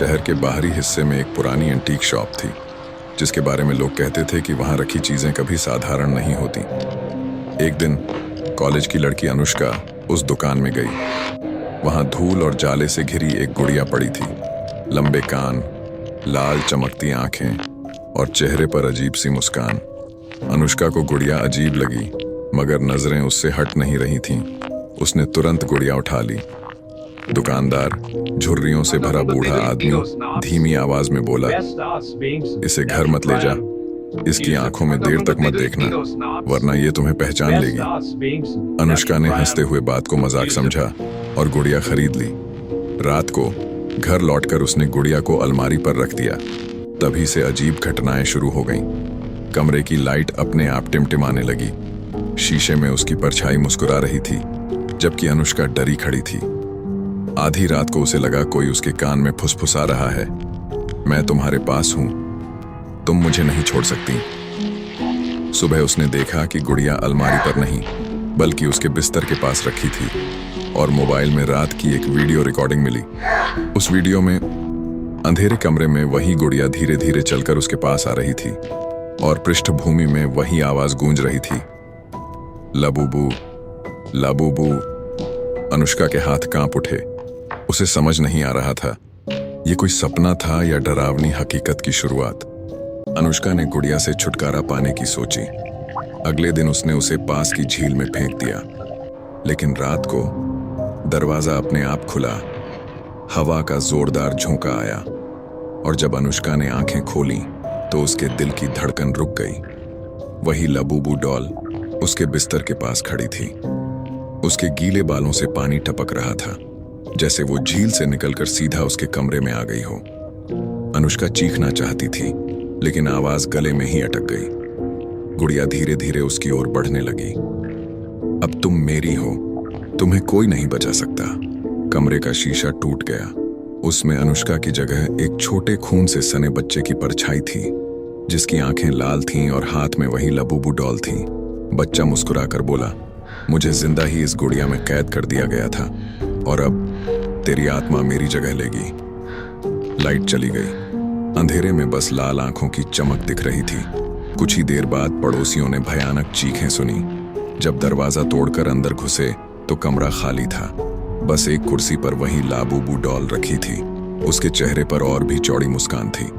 शहर के बाहरी हिस्से में एक पुरानी एंटीक शॉप थी, जिसके बारे में लोग कहते थे कि वहां रखी चीजें कभी साधारण नहीं होती। एक दिन कॉलेज की लड़की अनुष्का उस दुकान में गई। वहां धूल और जाले से घिरी एक गुड़िया पड़ी थी। लंबे कान, लाल चमकती आंखें और चेहरे पर अजीब सी मुस्कान। अनुष्का को गुड़िया अजीब लगी, मगर नजरें उससे हट नहीं रही थीं। उसने तुरंत गुड़िया उठा ली। दुकानदार, झुर्रियों से भरा बूढ़ा आदमी, धीमी आवाज में बोला, इसे घर मत ले जा। इसकी आंखों में देर तक मत देखना, वरना ये तुम्हें पहचान लेगी। अनुष्का ने हंसते हुए बात को मजाक समझा और गुड़िया खरीद ली। रात को घर लौटकर उसने गुड़िया को अलमारी पर रख दिया। तभी से अजीब घटनाएं शुरू हो गईं। कमरे की लाइट अपने आप टिमटिमाने लगी। शीशे में उसकी परछाई मुस्कुरा रही थी, जबकि अनुष्का डरी खड़ी थी। आधी रात को उसे लगा कोई उसके कान में फुसफुसा रहा है, मैं तुम्हारे पास हूं, तुम मुझे नहीं छोड़ सकती। सुबह उसने देखा कि गुड़िया अलमारी पर नहीं, बल्कि उसके बिस्तर के पास रखी थी, और मोबाइल में रात की एक वीडियो रिकॉर्डिंग मिली। उस वीडियो में अंधेरे कमरे में वही गुड़िया धीरे धीरे चलकर उसके पास आ रही थी, और पृष्ठभूमि में वही आवाज गूंज रही थी, लाबूबू लाबूबू। अनुष्का के हाथ कांप उठे। उसे समझ नहीं आ रहा था ये कोई सपना था या डरावनी हकीकत की शुरुआत। अनुष्का ने गुड़िया से छुटकारा पाने की सोची। अगले दिन उसने उसे पास की झील में फेंक दिया। लेकिन रात को दरवाजा अपने आप खुला। हवा का जोरदार झोंका आया, और जब अनुष्का ने आंखें खोली तो उसके दिल की धड़कन रुक गई। वही लाबूबू डॉल उसके बिस्तर के पास खड़ी थी। उसके गीले बालों से पानी टपक रहा था, जैसे वो झील से निकलकर सीधा उसके कमरे में आ गई हो। अनुष्का चीखना चाहती थी, लेकिन आवाज गले में ही अटक गई। गुड़िया धीरे धीरे उसकी ओर बढ़ने लगी। अब तुम मेरी हो, तुम्हें कोई नहीं बचा सकता। कमरे का शीशा टूट गया। उसमें अनुष्का की जगह एक छोटे खून से सने बच्चे की परछाई थी, जिसकी आंखें लाल थीं और हाथ में वही लाबूबू डॉल थी। बच्चा मुस्कुराकर बोला, मुझे जिंदा ही इस गुड़िया में कैद कर दिया गया था, और अब तेरी आत्मा मेरी जगह लेगी। लाइट चली गई। अंधेरे में बस लाल आंखों की चमक दिख रही थी। कुछ ही देर बाद पड़ोसियों ने भयानक चीखें सुनी। जब दरवाजा तोड़कर अंदर घुसे तो कमरा खाली था। बस एक कुर्सी पर वही लाबूबू डॉल रखी थी। उसके चेहरे पर और भी चौड़ी मुस्कान थी।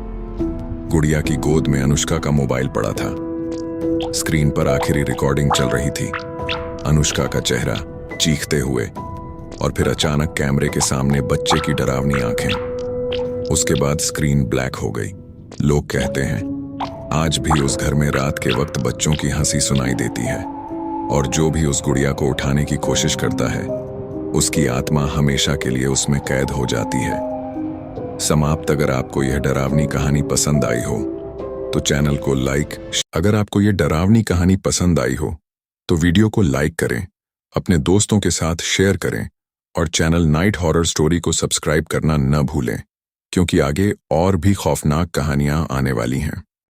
गुड़िया की गोद में अनुष्का का मोबाइल पड़ा था। स्क्रीन पर आखिरी रिकॉर्डिंग चल रही थी। अनुष्का का चेहरा चीखते हुए, और फिर अचानक कैमरे के सामने बच्चे की डरावनी आंखें। उसके बाद स्क्रीन ब्लैक हो गई। लोग कहते हैं आज भी उस घर में रात के वक्त बच्चों की हंसी सुनाई देती है, और जो भी उस गुड़िया को उठाने की कोशिश करता है, उसकी आत्मा हमेशा के लिए उसमें कैद हो जाती है। समाप्त। अगर आपको यह डरावनी कहानी पसंद आई हो तो चैनल को लाइक। अगर आपको यह डरावनी कहानी पसंद आई हो तो वीडियो को लाइक करें, अपने दोस्तों के साथ शेयर करें, और चैनल नाइट हॉरर स्टोरी को सब्सक्राइब करना न भूलें, क्योंकि आगे और भी खौफनाक कहानियां आने वाली हैं।